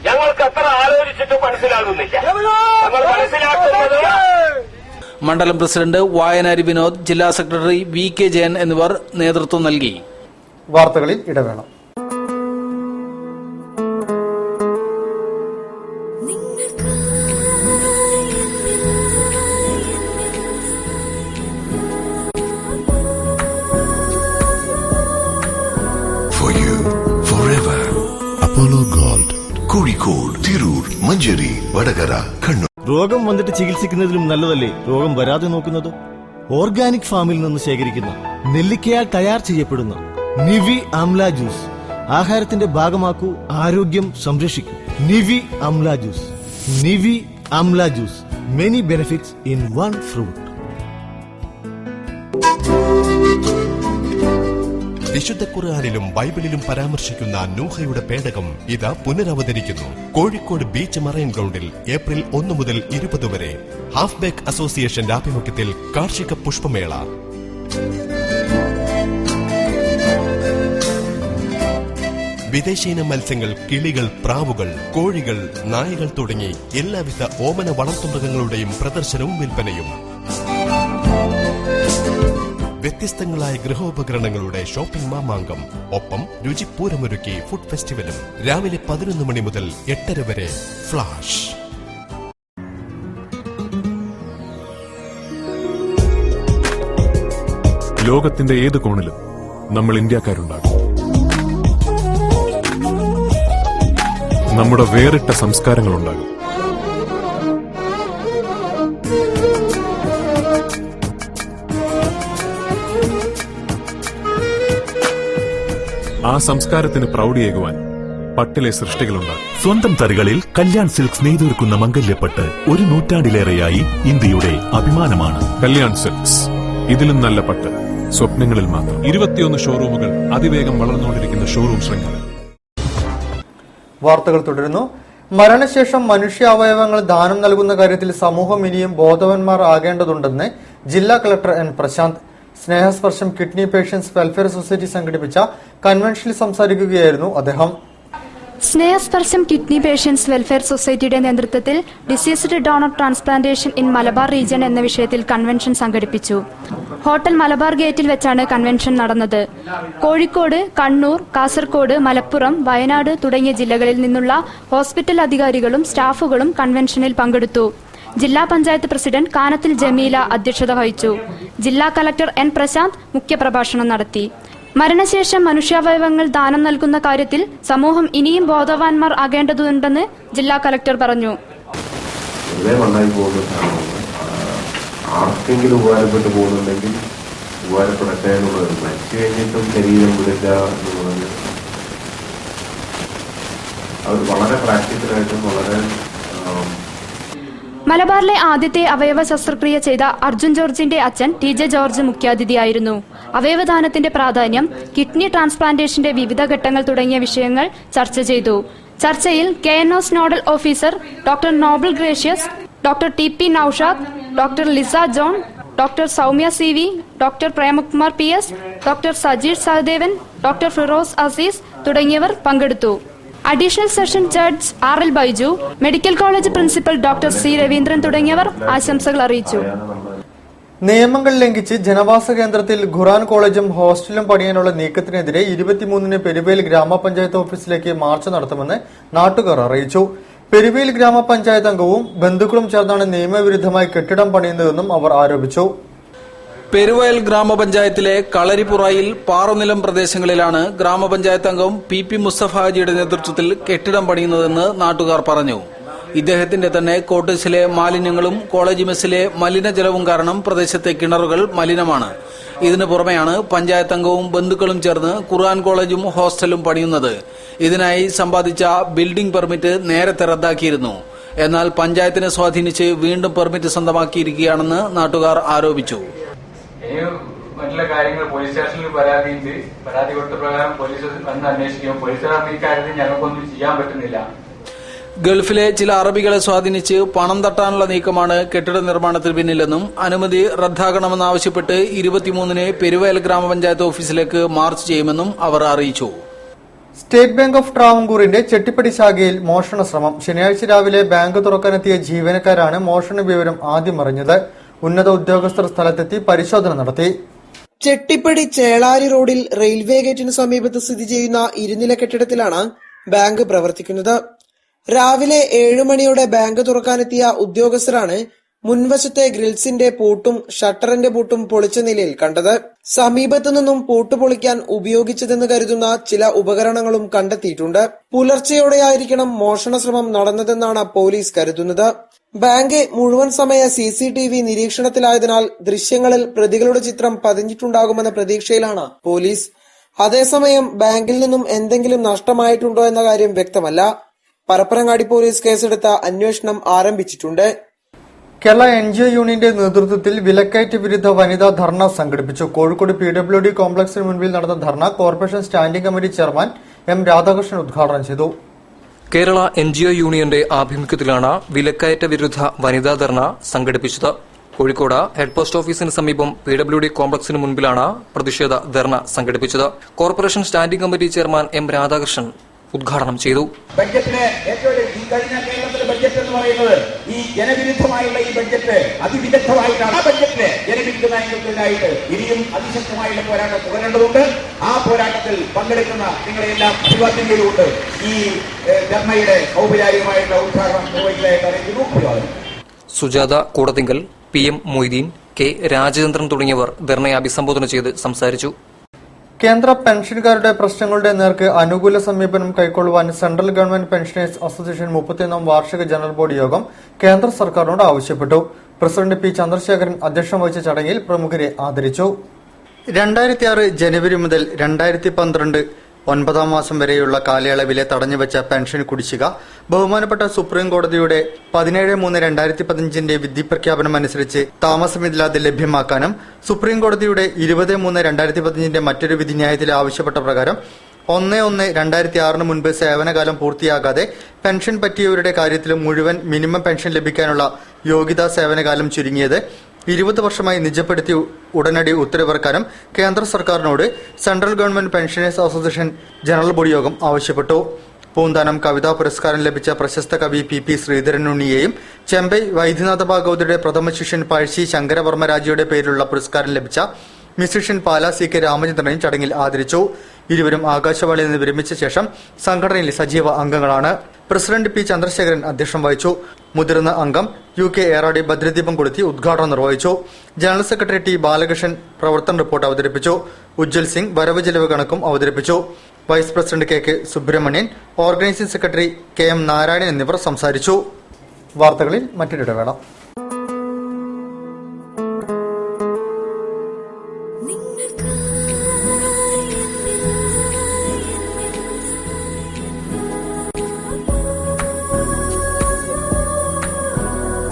ഞങ്ങൾക്ക് അത്ര ആലോചിച്ചിട്ടും മനസ്സിലാകുന്നില്ല. ഞങ്ങൾ മനസ്സിലാക്കുന്നത് മണ്ഡലം പ്രസിഡന്റ് വായനാരി വിനോദ്, ജില്ലാ സെക്രട്ടറി VK ജയൻ എന്നിവർ നേതൃത്വം നൽകി. വാർത്തകളിൽ ഇടവേള. For you, forever. Apollo Gold. Kozhikode, Tirur, Manjeri, Vadakara, Kannur. രോഗം വന്നിട്ട് ചികിത്സിക്കുന്നതിലും നല്ലതല്ലേ രോഗം വരാതെ നോക്കുന്നത്? ഓർഗാനിക് ഫാമിൽ നിന്ന് ശേഖരിക്കുന്ന നെല്ലിക്കയാൽ തയ്യാർ ചെയ്യപ്പെടുന്ന നിവി ആംല ജ്യൂസ് ആഹാരത്തിന്റെ ഭാഗമാക്കൂ, ആരോഗ്യം സംരക്ഷിക്കൂ. Nivi amla juice. Nivi amla juice, many benefits in one fruit. വിശുദ്ധ ഖുർആനിലും ബൈബിളിലും പരാമർശിക്കുന്ന നൂഹയുടെ പേടകം ഇതാ പുനരവതരിക്കുന്നു. കോഴിക്കോട് ബീച്ച് മറൈൻ ഗ്രൗണ്ടിൽ ഏപ്രിൽ 1 മുതൽ 20 വരെ ഹാഫ് ബേക്ക് അസോസിയേഷന്റെ ആഭിമുഖ്യത്തിൽ കാർഷിക പുഷ്പമേള. വിദേശീന മത്സ്യങ്ങൾ, കിളികൾ, പ്രാവുകൾ, കോഴികൾ, നായകൾ തുടങ്ങി എല്ലാവിധ ഓമന വളർത്തുമൃഗങ്ങളുടെയും പ്രദർശനവും വിൽപ്പനയും. വ്യത്യസ്തങ്ങളായ ഗൃഹോപകരണങ്ങളുടെ ഷോപ്പിംഗ് മാമാങ്കം. ഒപ്പം രുചിപ്പൂരമൊരുക്കി ഫുഡ് ഫെസ്റ്റിവലും. രാവിലെ 11 മണി മുതൽ 8:30 വരെ. ഫ്ലാഷ്. ലോകത്തിന്റെ ഏത് കോണിലും നമ്മൾ ഇന്ത്യക്കാരുണ്ടാകും. നമ്മുടെ വേറിട്ട സംസ്കാരങ്ങളുണ്ടാകും. ആ സംസ്കാരത്തിന് പ്രൗഢിയേകുവാൻ പട്ടിലെ സൃഷ്ടികളുണ്ടാകും. സ്വന്തം തറികളിൽ കല്യാൺ സിൽക്സ് നെയ്തൊരുക്കുന്ന മംഗല്യപ്പട്ട് 1 നൂറ്റാണ്ടിലേറെയായി ഇന്ത്യയുടെ അഭിമാനമാണ്. കല്യാൺ സിൽക്സ്, ഇതിലും നല്ല പട്ട് സ്വപ്നങ്ങളിൽ മാത്രം. 21 ഷോറൂമുകൾ, അതിവേഗം വളർന്നുകൊണ്ടിരിക്കുന്ന ഷോറൂം ശൃംഖല. വാർത്തകൾ തുടരുന്നു. മരണശേഷം മനുഷ്യാവയവങ്ങൾ ദാനം നൽകുന്ന കാര്യത്തിൽ സമൂഹം ഇനിയും ബോധവാന്മാർ ആകേണ്ടതുണ്ടെന്ന് ജില്ലാ കളക്ടർ N പ്രശാന്ത്. സ്നേഹസ്പർശം കിഡ്നി പേഷ്യൻസ് വെൽഫെയർ സൊസൈറ്റി സംഘടിപ്പിച്ച കൺവെൻഷനിൽ സംസാരിക്കുകയായിരുന്നു അദ്ദേഹം. സ്നേഹസ്പർശം കിഡ്നി പേഷ്യൻസ് വെൽഫെയർ സൊസൈറ്റിയുടെ നേതൃത്വത്തിൽ diseased donor transplantation in Malabar region എന്ന വിഷയത്തിൽ കൺവെൻഷൻ സംഘടിപ്പിച്ചു. ഹോട്ടൽ മലബാർ ഗേറ്റിൽ വെച്ചാണ് കൺവെൻഷൻ നടന്നത്. കോഴിക്കോട്, കണ്ണൂർ, കാസർകോട്, മലപ്പുറം, വയനാട് തുടങ്ങിയ ജില്ലകളിൽ നിന്നുള്ള ഹോസ്പിറ്റൽ അധികാരികളും സ്റ്റാഫുകളും കൺവെൻഷനിൽ പങ്കെടുത്തു. ജില്ലാ പഞ്ചായത്ത് പ്രസിഡന്റ് കാനത്തിൽ ജമീല അധ്യക്ഷത വഹിച്ചു. ജില്ലാ കളക്ടർ N പ്രശാന്ത് മുഖ്യപ്രഭാഷണം നടത്തി. മരണശേഷം മനുഷ്യാവയവങ്ങൾ ദാനം നൽകുന്ന കാര്യത്തിൽ സമൂഹം ഇനിയും ബോധവാന്മാർ ആകേണ്ടതുണ്ടെന്ന് ജില്ലാ കളക്ടർ പറഞ്ഞു. വെറുതെ നന്നായി പോകുന്നതാണ്. ആർക്കെങ്കിലും ഉപകാരപ്പെട്ടു പോകുന്നുണ്ടെങ്കിൽ ഉപകാരപ്പെടട്ടെ എന്നുള്ളത്. മരിച്ചു കഴിഞ്ഞിട്ടും ശരീരം വിടില്ല എന്നുള്ളത് അവർ വളരെ പ്രാക്ടിക്കലായിട്ടും വളരെ. മലബാറിലെ ആദ്യത്തെ അവയവ ശസ്ത്രക്രിയ ചെയ്ത അർജുൻ ജോർജിന്റെ അച്ഛൻ TJ ജോർജ് മുഖ്യാതിഥിയായിരുന്നു. അവയവദാനത്തിന്റെ പ്രാധാന്യം, കിഡ്നി ട്രാൻസ്പ്ലാന്റേഷന്റെ വിവിധ ഘട്ടങ്ങൾ തുടങ്ങിയ വിഷയങ്ങൾ ചർച്ച ചെയ്തു. ചർച്ചയിൽ KNOS nodal officer doctor Nobel Gracious, doctor TP Naushad, doctor Lisa John, doctor Soumya CV, doctor Premakumar PS, doctor Sajeer Sahadevan, doctor Firoz Aziz തുടങ്ങിയവർ പങ്കെടുത്തു. Additional session judge RL Baiju, medical college principal doctor C Raveendran തുടങ്ങിയവർ ആശംസകൾ അറിയിച്ചു. നിയമങ്ങൾ ലംഘിച്ച് ജനവാസ കേന്ദ്രത്തിൽ ഖുറാൻ കോളേജും ഹോസ്റ്റലും പണിയാനുള്ള നീക്കത്തിനെതിരെ 23-ന് പെരുവേൽ ഗ്രാമപഞ്ചായത്ത് ഓഫീസിലേക്ക് മാർച്ച് നടത്തുമെന്ന് നാട്ടുകാർ അറിയിച്ചു. പെരുവേൽ ഗ്രാമപഞ്ചായത്ത് അംഗവും ബന്ധുക്കളും ചേർന്നാണ് നിയമവിരുദ്ധമായി കെട്ടിടം പണിയുന്നതെന്നും അവർ ആരോപിച്ചു. പെരുവയൽ ഗ്രാമപഞ്ചായത്തിലെ കളരിപ്പുറയിൽ പാറനിലം പ്രദേശങ്ങളിലാണ് ഗ്രാമപഞ്ചായത്ത് അംഗം PP മുസ്തഫ ഹാജിയുടെ നേതൃത്വത്തിൽ കെട്ടിടം പണിയുന്നതെന്ന് നാട്ടുകാർ പറഞ്ഞു. ഇദ്ദേഹത്തിന്റെ തന്നെ കോട്ടേഴ്സിലെ മാലിന്യങ്ങളും കോളേജ് മെസ്സിലെ മലിനജലവും കാരണം പ്രദേശത്തെ കിണറുകൾ മലിനമാണ്. ഇതിനു പുറമെയാണ് പഞ്ചായത്ത് അംഗവും ബന്ധുക്കളും ചേർന്ന് ഖുർആൻ കോളേജും ഹോസ്റ്റലും പണിയുന്നത്. ഇതിനായി സമ്പാദിച്ച ബിൽഡിംഗ് പെർമിറ്റ് നേരത്തെ റദ്ദാക്കിയിരുന്നു. എന്നാൽ പഞ്ചായത്തിനെ സ്വാധീനിച്ച് വീണ്ടും പെർമിറ്റ് സ്വന്തമാക്കിയിരിക്കുകയാണെന്ന് നാട്ടുകാർ ആരോപിച്ചു. മറ്റുള്ള കാര്യങ്ങൾ പോലീസ് സ്റ്റേഷനിൽ പരാതിയുണ്ട്. പരാതി കൊടുത്ത പ്രകാരം പോലീസ് വന്ന് അന്വേഷിക്കും. പോലീസുകാർക്ക് ഈ കാര്യത്തിൽ ഞങ്ങൾക്കൊന്നും ചെയ്യാൻ പറ്റുന്നില്ല. ഗൾഫിലെ ചില അറബികളെ സ്വാധീനിച്ച് പണം തട്ടാനുള്ള നീക്കമാണ് കെട്ടിട നിർമ്മാണത്തിന് പിന്നിലെന്നും അനുമതി റദ്ദാക്കണമെന്നാവശ്യപ്പെട്ട് 23-ന് പെരുവയൽ ഗ്രാമപഞ്ചായത്ത് ഓഫീസിലേക്ക് മാർച്ച് ചെയ്യുമെന്നും അവർ അറിയിച്ചു. സ്റ്റേറ്റ് ബാങ്ക് ഓഫ് ട്രാവൻകൂറിന്റെ ചെട്ടിപ്പടി ശാഖയിൽ മോഷണ ശ്രമം. ശനിയാഴ്ച രാവിലെ ബാങ്ക് തുറക്കാനെത്തിയ ജീവനക്കാരാണ് മോഷണ വിവരം ആദ്യം അറിഞ്ഞത്. ഉന്നത ഉദ്യോഗസ്ഥർ സ്ഥലത്തെത്തി പരിശോധന നടത്തി. ചെട്ടിപ്പടി ചേളാരി റോഡിൽ റെയിൽവേ ഗേറ്റിന് സമീപത്ത് സ്ഥിതി ചെയ്യുന്ന ഇരുനില കെട്ടിടത്തിലാണ് ബാങ്ക് പ്രവർത്തിക്കുന്നത്. രാവിലെ 7 മണിയോടെ ബാങ്ക് തുറക്കാനെത്തിയ ഉദ്യോഗസ്ഥരാണ് മുൻവശത്തെ ഗ്രിൽസിന്റെ പൂട്ടും ഷട്ടറിന്റെ പൂട്ടും പൊളിച്ച നിലയിൽ കണ്ടത്. സമീപത്തു നിന്നും പൂട്ട് പൊളിക്കാൻ ഉപയോഗിച്ചതെന്ന് കരുതുന്ന ചില ഉപകരണങ്ങളും കണ്ടെത്തിയിട്ടുണ്ട്. പുലർച്ചെയോടെയായിരിക്കണം മോഷണ ശ്രമം നടന്നതെന്നാണ് പോലീസ് കരുതുന്നത്. ബാങ്ക് മുഴുവൻ സമയ CCTV നിരീക്ഷണത്തിലായതിനാൽ ദൃശ്യങ്ങളിൽ പ്രതികളുടെ ചിത്രം പതിഞ്ഞിട്ടുണ്ടാകുമെന്ന പ്രതീക്ഷയിലാണ് പോലീസ്. അതേസമയം ബാങ്കിൽ നിന്നും എന്തെങ്കിലും നഷ്ടമായിട്ടുണ്ടോ എന്ന കാര്യം വ്യക്തമല്ല. പരപ്പനങ്ങാടി പോലീസ് കേസെടുത്ത അന്വേഷണം ആരംഭിച്ചിട്ടുണ്ട്. കേരള NGO യൂണിയന്റെ നേതൃത്വത്തിൽ വിലക്കയറ്റ വിരുദ്ധ വനിതാ ധർണ സംഘടിപ്പിച്ചു. കോഴിക്കോട് PWD കോംപ്ലക്സിന് മുൻപിൽ നടന്ന ധർണ corporation standing committee chairman M Radhakrishnan ഉദ്ഘാടനം ചെയ്തു. കേരള NGO യൂണിയന്റെ ആഭിമുഖ്യത്തിലാണ് വിലക്കയറ്റ വിരുദ്ധ വനിതാ ധർണ സംഘടിപ്പിച്ചത്. കോഴിക്കോട് ഹെഡ് പോസ്റ്റ് ഓഫീസിന് സമീപം PWD കോംപ്ലക്സിന് മുൻപിലാണ് പ്രതിഷേധ ധർണ സംഘടിപ്പിച്ചത്. Corporation standing committee chairman M Radhakrishnan ഉദ്ഘാടനം ചെയ്തു. ബഡ്ജറ്റിലെ ഏറ്റവും ഈ കഴിഞ്ഞ കേരളത്തിലെ ബഡ്ജറ്റ് എന്ന് പറയുന്നത് ഈ ജനവിരുദ്ധമായുള്ള ഈ ബഡ്ജറ്റ് അതിവിദഗ്ധമായിട്ടാണ്. ആ ബഡ്ജറ്റിലെ ജനവിരുദ്ധ നയങ്ങൾക്കെതിരായിട്ട് ഇനിയും അതിശക്തമായുള്ള പോരാട്ടം തുടരേണ്ടതുണ്ട്. ആ പോരാട്ടത്തിൽ പങ്കെടുക്കുന്ന നിങ്ങളെല്ലാം അഭിവാദ്യം ചെയ്തുകൊണ്ട് ഈ ധർമ്മയുടെ ഔപചാരികമായിട്ടുള്ള ഉദ്ഘാടനം നിർവഹിക്കുന്നതായിട്ട് അറിയിക്കുന്നു. സുജാത കൂടത്തിങ്കൽ, PM മൊയ്തീൻ, K രാജചന്ദ്രൻ തുടങ്ങിയവർ ധർണയെ അഭിസംബോധന ചെയ്ത് സംസാരിച്ചു. കേന്ദ്ര പെൻഷൻകാരുടെ പ്രശ്നങ്ങളുടെ നേർക്ക് അനുകൂല സമീപനം കൈക്കൊള്ളുവാൻ സെൻട്രൽ ഗവൺമെന്റ് പെൻഷനേഴ്സ് അസോസിയേഷൻ 31ാം വാർഷിക ജനറൽ ബോഡി യോഗം കേന്ദ്ര സർക്കാരിനോട് ആവശ്യപ്പെട്ടു. പ്രസിഡന്റ് P ചന്ദ്രശേഖരൻ അധ്യക്ഷം വഹിച്ച ചടങ്ങിൽ പ്രമുഖരെ ആദരിച്ചു. 2006 ജനുവരി മുതൽ 2012 9 മാസം വരെയുള്ള കാലയളവിലെ തടഞ്ഞുവച്ച പെൻഷൻ കുടിശ്ശിക ബഹുമാനപ്പെട്ട സുപ്രീം കോടതിയുടെ 17/3/2015 വിധി പ്രഖ്യാപനം അനുസരിച്ച് താമസമില്ലാതെ ലഭ്യമാക്കാനും സുപ്രീം കോടതിയുടെ 20/3/2015 മറ്റൊരു വിധിന്യായത്തിൽ ആവശ്യപ്പെട്ട പ്രകാരം 1/1/2006 മുൻപ് സേവനകാലം പൂർത്തിയാകാതെ പെൻഷൻ പറ്റിയവരുടെ കാര്യത്തിൽ മുഴുവൻ മിനിമം പെൻഷൻ ലഭിക്കാനുള്ള യോഗ്യതാ സേവനകാലം ചുരുങ്ങിയത് 20 വർഷമായി നിജപ്പെടുത്തി ഉടനടി ഉത്തരവിറക്കാനും കേന്ദ്ര സർക്കാരിനോട് central government pensioners association general body യോഗം ആവശ്യപ്പെട്ടു. പൂന്താനം കവിതാ പുരസ്കാരം ലഭിച്ച പ്രശസ്ത കവി PP ശ്രീധരനുണ്ണിയെയും ചെമ്പൈ വൈദ്യനാഥ ഭാഗവതരുടെ പ്രഥമ ശിഷ്യൻ പഴശ്ശി ശങ്കരവർമ്മരാജയുടെ പേരിലുള്ള പുരസ്കാരം ലഭിച്ച മ്യൂസിഷ്യൻ പാലാ CK രാമചന്ദ്രനെയും ചടങ്ങിൽ ആദരിച്ചു. ഇരുവരും ആകാശവാണിയിൽ നിന്ന് വിരമിച്ച ശേഷം സംഘടനയിൽ സജീവ അംഗങ്ങളാണ്. പ്രസിഡന്റ് P ചന്ദ്രശേഖരൻ അധ്യക്ഷം വഹിച്ചു. മുതിർന്ന അംഗം UK ഏറാടി ഭദ്രദീപം കൊളുത്തി ഉദ്ഘാടനം നിർവഹിച്ചു. ജനറൽ സെക്രട്ടറി T ബാലകൃഷ്ണൻ പ്രവർത്തന റിപ്പോർട്ട് അവതരിപ്പിച്ചു. ഉജ്ജ്വൽ സിംഗ് വരവ് ചെലവ് കണക്കും അവതരിപ്പിച്ചു. Vice president KK Subramanian, organising secretary KM Narayanan എന്നിവർ സംസാരിച്ചു. വാർത്തകളിൽ മറ്റൊരിടവേള.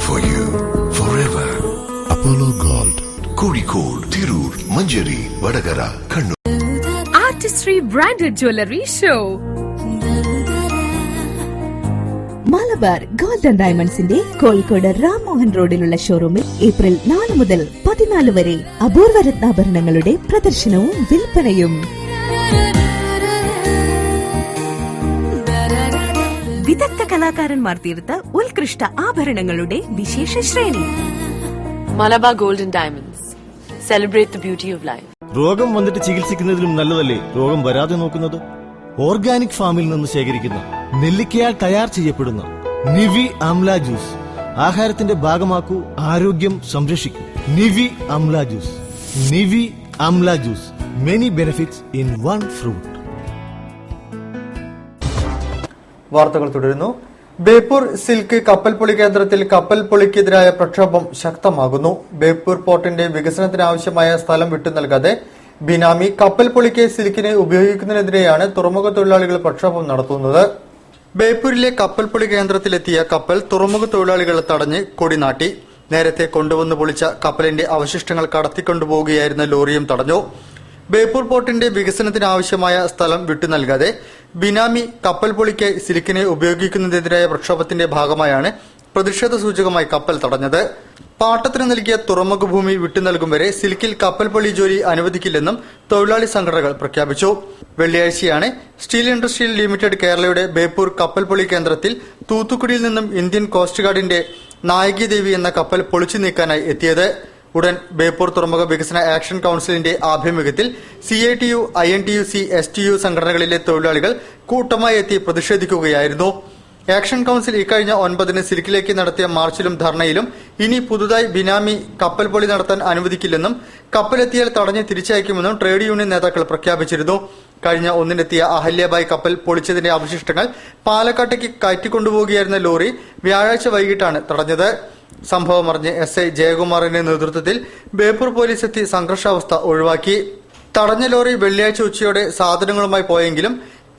For you, forever. Apollo Gold, Kozhikode, Tirur, Manjari, Vadagara, Kannur. Artistry Branded Jewelry Show. Malabar gold and ഡയമണ്ട്സിന്റെ കോഴിക്കോട് രാംമോഹൻ റോഡിലുള്ള ഷോറൂമിൽ ഏപ്രിൽ 4 മുതൽ 14 വരെ അപൂർവ രത്നാഭരണങ്ങളുടെ പ്രദർശനവും വിൽപ്പനയും. വിദഗ്ധ കലാകാരന്മാർ തീർത്ത ഉത്കൃഷ്ട ആഭരണങ്ങളുടെ വിശേഷ ശ്രേണി. Malabar Gold and Diamonds. Celebrate the beauty of life. രോഗം വന്നിട്ട് ചികിത്സിക്കുന്നതിലും നല്ലതല്ലേ രോഗം വരാതെ നോക്കുന്നത്? ഓർഗാനിക് ഫാമിൽ നിന്ന് ശേഖരിക്കുന്ന നെല്ലിക്കയാൽ തയ്യാർ ചെയ്യപ്പെടുന്ന നിവി ആംല ജ്യൂസ് ആഹാരത്തിന്റെ ഭാഗമാക്കൂ, ആരോഗ്യം സംരക്ഷിക്കൂ. Nivi amla juice. Nivi amla juice, many benefits in one fruit. വാർത്തകൾ തുടരുന്നു. ബേപ്പൂർ സിൽക്ക് കപ്പൽപ്പൊളി കേന്ദ്രത്തിൽ കപ്പൽ പൊളിക്കെതിരായ പ്രക്ഷോഭം ശക്തമാകുന്നു. ബേപ്പൂർ പോർട്ടിന്റെ വികസനത്തിനാവശ്യമായ സ്ഥലം വിട്ടു നൽകാതെ ബിനാമി കപ്പൽ പൊളിക്ക് സിൽക്കിനെ ഉപയോഗിക്കുന്നതിനെതിരെയാണ് തുറമുഖ തൊഴിലാളികൾ പ്രക്ഷോഭം നടത്തുന്നത്. ബേപ്പൂരിലെ കപ്പൽ പൊളി കേന്ദ്രത്തിലെത്തിയ കപ്പൽ തുറമുഖ തൊഴിലാളികൾ തടഞ്ഞ് കൊടിനാട്ടി. നേരത്തെ കൊണ്ടുവന്ന് പൊളിച്ച കപ്പലിന്റെ അവശിഷ്ടങ്ങൾ കടത്തിക്കൊണ്ടുപോവുകയായിരുന്ന ലോറിയും തടഞ്ഞു. ബേപ്പൂർ പോർട്ടിന്റെ വികസനത്തിനാവശ്യമായ സ്ഥലം വിട്ടു നൽകാതെ ബിനാമി കപ്പൽ പൊളിക്ക് സിൽക്കിനെ ഉപയോഗിക്കുന്നതിനെതിരായ പ്രക്ഷോഭത്തിന്റെ ഭാഗമായാണ് പ്രതിഷേധ സൂചകമായി കപ്പൽ തടഞ്ഞത്. പാട്ടത്തിന് നൽകിയ തുറമുഖ ഭൂമി വിട്ടു നൽകും വരെ സിൽക്കിൽ കപ്പൽ പൊളി ജോലി അനുവദിക്കില്ലെന്നും തൊഴിലാളി സംഘടനകൾ പ്രഖ്യാപിച്ചു. വെള്ളിയാഴ്ചയാണ് സ്റ്റീൽ ഇൻഡസ്ട്രിയൽ ലിമിറ്റഡ് കേരളയുടെ ബേപ്പൂർ കപ്പൽ പൊളി കേന്ദ്രത്തിൽ തൂത്തുക്കുടിയിൽ നിന്നും ഇന്ത്യൻ കോസ്റ്റ് ഗാർഡിന്റെ നായകി ദേവി എന്ന കപ്പൽ പൊളിച്ചു നീക്കാനായി എത്തിയത്. ഉടൻ ബേപ്പൂർ തുറമുഖ വികസന ആക്ഷൻ കൌൺസിലിന്റെ ആഭിമുഖ്യത്തിൽ CITU, INTUC, STU സംഘടനകളിലെ തൊഴിലാളികൾ കൂട്ടമായി എത്തി പ്രതിഷേധിക്കുകയായിരുന്നു. ആക്ഷൻ കൌൺസിൽ ഇക്കഴിഞ്ഞ 9-ന് സിൽക്കിലേക്ക് നടത്തിയ മാർച്ചിലും ധർണയിലും ഇനി പുതുതായി ബിനാമി കപ്പൽ പൊളി നടത്താൻ അനുവദിക്കില്ലെന്നും കപ്പലെത്തിയാൽ തടഞ്ഞ് തിരിച്ചയക്കുമെന്നും ട്രേഡ് യൂണിയൻ നേതാക്കൾ പ്രഖ്യാപിച്ചിരുന്നു. കഴിഞ്ഞ 1-നെത്തിയ അഹല്യബായ് കപ്പൽ പൊളിച്ചതിന്റെ അവശിഷ്ടങ്ങൾ പാലക്കാട്ടേക്ക് കയറ്റിക്കൊണ്ടുപോവുകയായിരുന്ന ലോറി വ്യാഴാഴ്ച വൈകിട്ടാണ് തടഞ്ഞത്. സംഭവം അറിഞ്ഞ് SI ജയകുമാറിന്റെ നേതൃത്വത്തിൽ ബേപ്പൂർ പോലീസ് എത്തി സംഘർഷാവസ്ഥ ഒഴിവാക്കി. തടഞ്ഞ ലോറി വെള്ളിയാഴ്ച ഉച്ചയോടെ സാധനങ്ങളുമായി പോയെങ്കിലും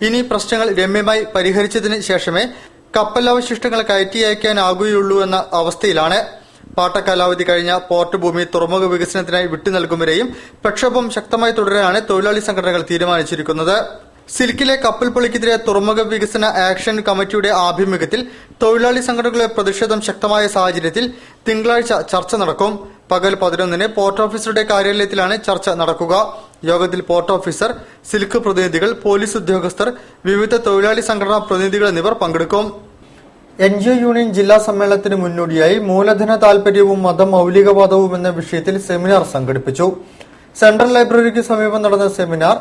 ഇനി പ്രശ്നങ്ങൾ രമ്യമായി പരിഹരിച്ചതിന് ശേഷമേ കപ്പലവശിഷ്ടങ്ങൾ കയറ്റി അയക്കാനാകുകയുള്ളൂ എന്ന അവസ്ഥയിലാണ്. പാട്ടകാലാവധി കഴിഞ്ഞ പോർട്ട് ഭൂമി തുറമുഖ വികസനത്തിനായി വിട്ടു നൽകും വരെയും പ്രക്ഷോഭം ശക്തമായി തുടരാനാണ് തൊഴിലാളി സംഘടനകൾ തീരുമാനിച്ചിരിക്കുന്നത്. സിൽക്കിലെ കപ്പൽ പൊളിക്കെതിരെ തുറമുഖ വികസന ആക്ഷൻ കമ്മിറ്റിയുടെ ആഭിമുഖ്യത്തിൽ തൊഴിലാളി സംഘടനകളുടെ പ്രതിഷേധം ശക്തമായ സാഹചര്യത്തിൽ തിങ്കളാഴ്ച ചർച്ച നടക്കും. പകൽ 11-ന് പോർട്ട് ഓഫീസറുടെ കാര്യാലയത്തിലാണ് ചർച്ച നടക്കുക. യോഗത്തിൽ പോർട്ട് ഓഫീസർ, സിൽക്ക് പ്രതിനിധികൾ, പോലീസ് ഉദ്യോഗസ്ഥർ, വിവിധ തൊഴിലാളി സംഘടനാ പ്രതിനിധികൾ എന്നിവർ പങ്കെടുക്കും. NGO യൂണിയൻ ജില്ലാ സമ്മേളനത്തിന് മുന്നോടിയായി മൂലധന താൽപര്യവും മതമൌലികവാദവും എന്ന വിഷയത്തിൽ സെമിനാർ സംഘടിപ്പിച്ചു. സെൻട്രൽ ലൈബ്രറിക്ക് സമീപം നടന്ന സെമിനാർ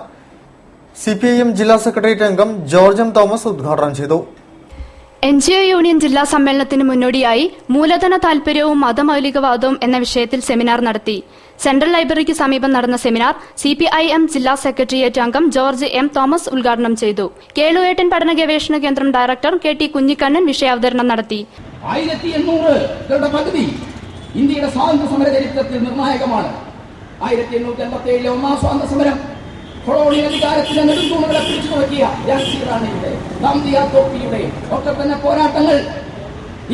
CPIM ജില്ലാ സെക്രട്ടേറിയറ്റ് അംഗം ജോർജ് M. തോമസ് ഉദ്ഘാടനം ചെയ്തു. NGO യൂണിയൻ ജില്ലാ സമ്മേളനത്തിന് മുന്നോടിയായി മൂലധന താൽപര്യവും മതമൌലികവാദവും എന്ന വിഷയത്തിൽ സെമിനാർ നടത്തി. സെൻട്രൽ ലൈബ്രറിക്ക് സമീപം നടന്ന സെമിനാർ CPIM ജില്ലാ സെക്രട്ടേറിയറ്റ് അംഗം ജോർജ് M. തോമസ് ഉദ്ഘാടനം ചെയ്തു. കേളുവേട്ടൻ പഠന ഗവേഷണ കേന്ദ്രം ഡയറക്ടർ KT കുഞ്ഞിക്കണ്ണൻ വിഷയാവതരണം നടത്തി. 1800 പദ്ധതി ഇന്ത്യയുടെ സ്വാതന്ത്ര്യ സമര ചരിത്രത്തിൽ നിർണായകമാണ്. 1887 ഒന്നാം സ്വാതന്ത്ര്യ സമരം കൊളോണിയൽ അധികാരത്തിന്റെ നെടുന്തൂണുകളെ പിടിച്ചു നോക്കിയ ഝാൻസിയുടെ, ഗാന്ധിയ തോപ്പിയുടെ ഒക്കെ തന്നെ പോരാട്ടങ്ങൾ